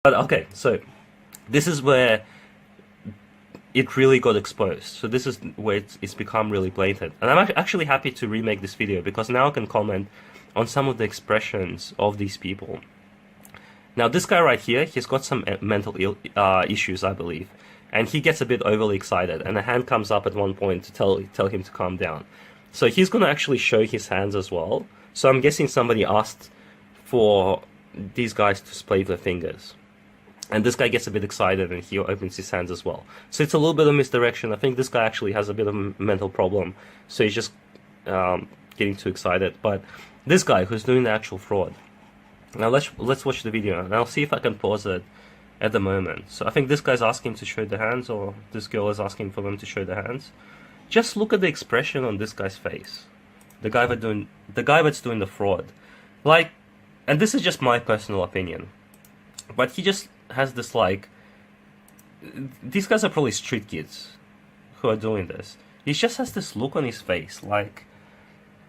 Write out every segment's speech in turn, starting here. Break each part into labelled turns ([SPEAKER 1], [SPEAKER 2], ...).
[SPEAKER 1] But okay, so this is where it really got exposed. So this is where it's become really blatant. And I'm actually happy to remake this video because now I can comment on some of the expressions of these people. Now this guy right here, he's got some mental issues, I believe. And he gets a bit overly excited, and a hand comes up at one point to tell him to calm down. So he's going to actually show his hands as well. So I'm guessing somebody asked for these guys to split their fingers. And this guy gets a bit excited and he opens his hands as well. So it's a little bit of misdirection. I think this guy actually has a bit of a mental problem. So he's just getting too excited. But this guy who's doing the actual fraud. Now let's watch the video and I'll see if I can pause it at the moment. So I think this guy's asking to show the hands, or this girl is asking for them to show the hands. Just look at the expression on this guy's face. The guy that's doing the fraud. Like, and this is just my personal opinion, but he just has this, like, these guys are probably street kids who are doing this. He just has this look on his face, like,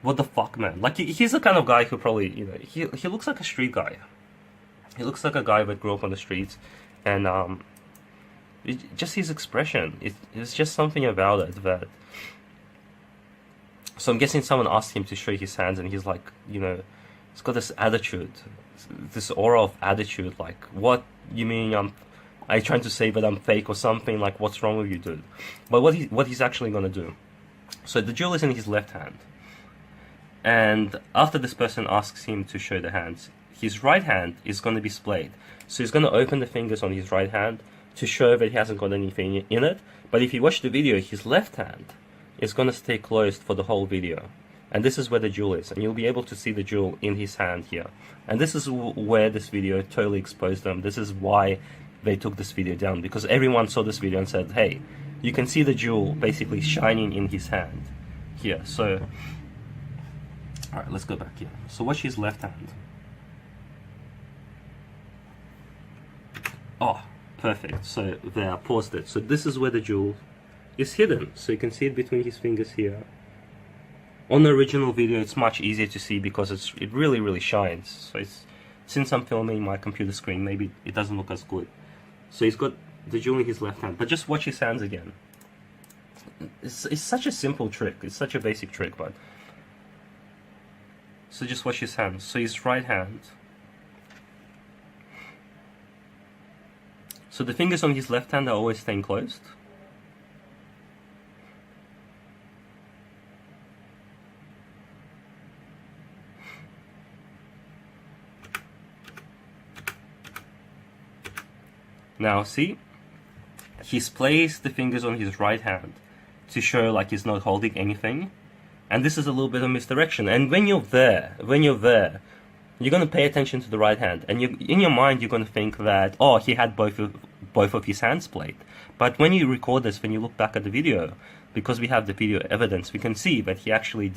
[SPEAKER 1] what the fuck, man? Like, he's the kind of guy who probably, you know, he looks like a street guy. He looks like a guy that grew up on the streets, and just his expression, it's just something about it that. So I'm guessing someone asked him to show his hands, and he's like, you know, he's got this attitude, this aura of attitude, like, what, you mean are you trying to say that I'm fake or something? Like, what's wrong with you, dude? But what he's actually gonna do. So the jewel is in his left hand, and after this person asks him to show the hands, his right hand is going to be splayed. So he's going to open the fingers on his right hand to show that he hasn't got anything in it. But if you watch the video, his left hand is going to stay closed for the whole video. And this is where the jewel is. And you'll be able to see the jewel in his hand here. And this is where this video totally exposed them. This is why they took this video down. Because everyone saw this video and said, hey, you can see the jewel basically shining in his hand here. So, alright, let's go back here. So watch his left hand. Oh, perfect. So there, I paused it. So this is where the jewel is hidden. So you can see it between his fingers here. On the original video, it's much easier to see because it really, really shines. So since I'm filming my computer screen, maybe it doesn't look as good. So he's got the jewel in his left hand. But just watch his hands again. It's such a simple trick. It's such a basic trick, but. So just watch his hands. So his right hand. So the fingers on his left hand are always staying closed. Now see, he's placed the fingers on his right hand to show like he's not holding anything. And this is a little bit of misdirection. And when you're there, you're going to pay attention to the right hand, and in your mind you're going to think that, oh, he had both of his hands played. But when you record this, when you look back at the video, because we have the video evidence, we can see that he actually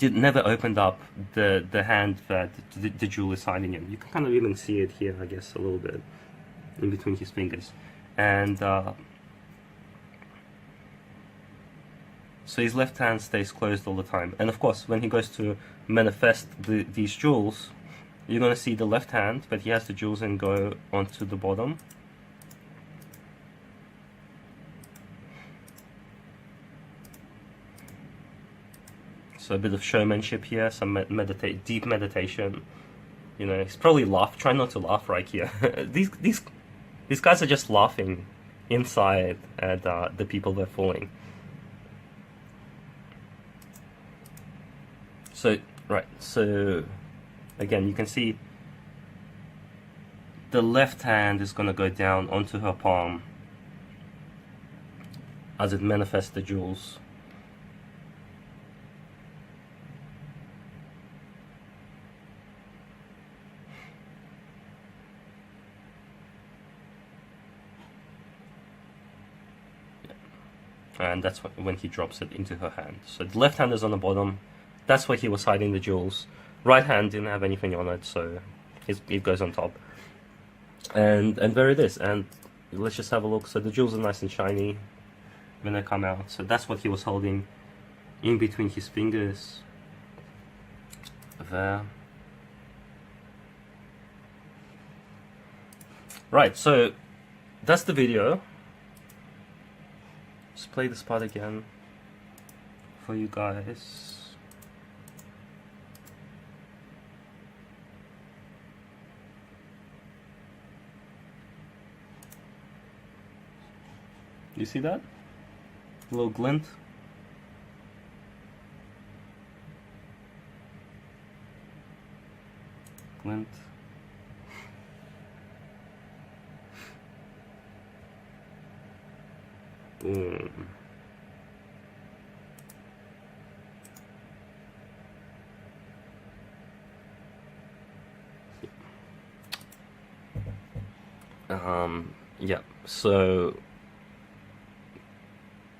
[SPEAKER 1] never opened up the hand that the jewel is hiding in. You can kind of even see it here, I guess, a little bit in between his fingers. And so his left hand stays closed all the time. And of course, when he goes to manifest these jewels, you're going to see the left hand, but he has the jewels and go onto the bottom. So a bit of showmanship here, some deep meditation. You know, he's probably try not to laugh right here. These guys are just laughing inside at the people they're fooling. So, right, so again, you can see the left hand is going to go down onto her palm as it manifests the jewels. And that's when he drops it into her hand. So the left hand is on the bottom. That's where he was hiding the jewels. Right hand didn't have anything on it, so it goes on top. And there it is. And let's just have a look. So the jewels are nice and shiny when they come out. So that's what he was holding in between his fingers. There. Right, so that's the video. Let's play this part again for you guys. You see that? A little glint. Glint. Boom. Yeah, so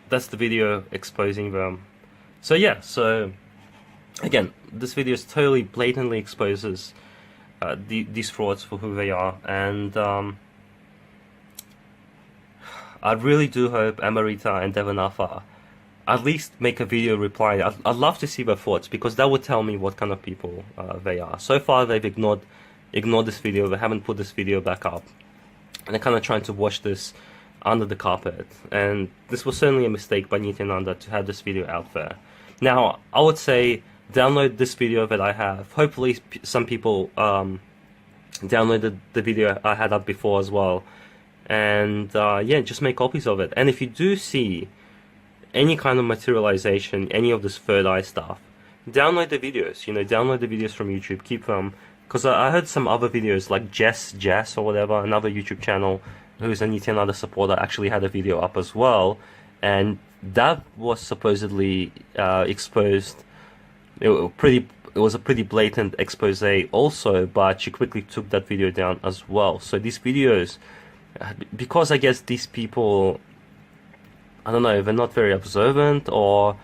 [SPEAKER 1] that's the video exposing them. So yeah, so again, this video is totally blatantly exposes these frauds for who they are, and I really do hope Amarita and Devanafa at least make a video replying. I'd love to see their thoughts, because that would tell me what kind of people they are. So far, they've ignored this video. They haven't put this video back up, and they're kind of trying to wash this under the carpet. And this was certainly a mistake by Nithyananda to have this video out there. Now, I would say download this video that I have. Hopefully, some people downloaded the video I had up before as well. And yeah, just make copies of it. And if you do see any kind of materialization, any of this third eye stuff, download the videos. You know, download the videos from YouTube, keep them. Because I heard some other videos, like Jess or whatever, another YouTube channel who's a Nithyananda supporter, actually had a video up as well, and that was supposedly exposed. It was a pretty blatant expose also, but she quickly took that video down as well. So these videos, because I guess these people, I don't know, they're not very observant, or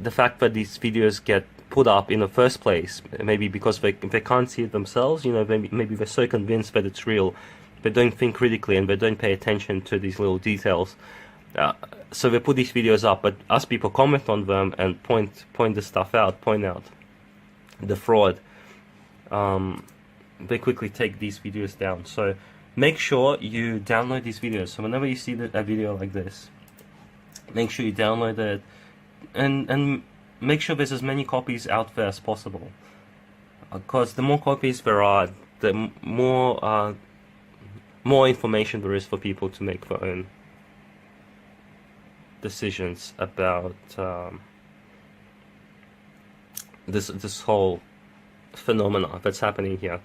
[SPEAKER 1] the fact that these videos get put up in the first place, maybe because they can't see it themselves, you know, maybe they're so convinced that it's real, they don't think critically and they don't pay attention to these little details. So they put these videos up, but as people comment on them and point this stuff out, point out the fraud, they quickly take these videos down. So make sure you download these videos. So whenever you see a video like this, make sure you download it, and make sure there's as many copies out there as possible. Because the more copies there are, the more information there is for people to make their own decisions about this whole phenomena that's happening here.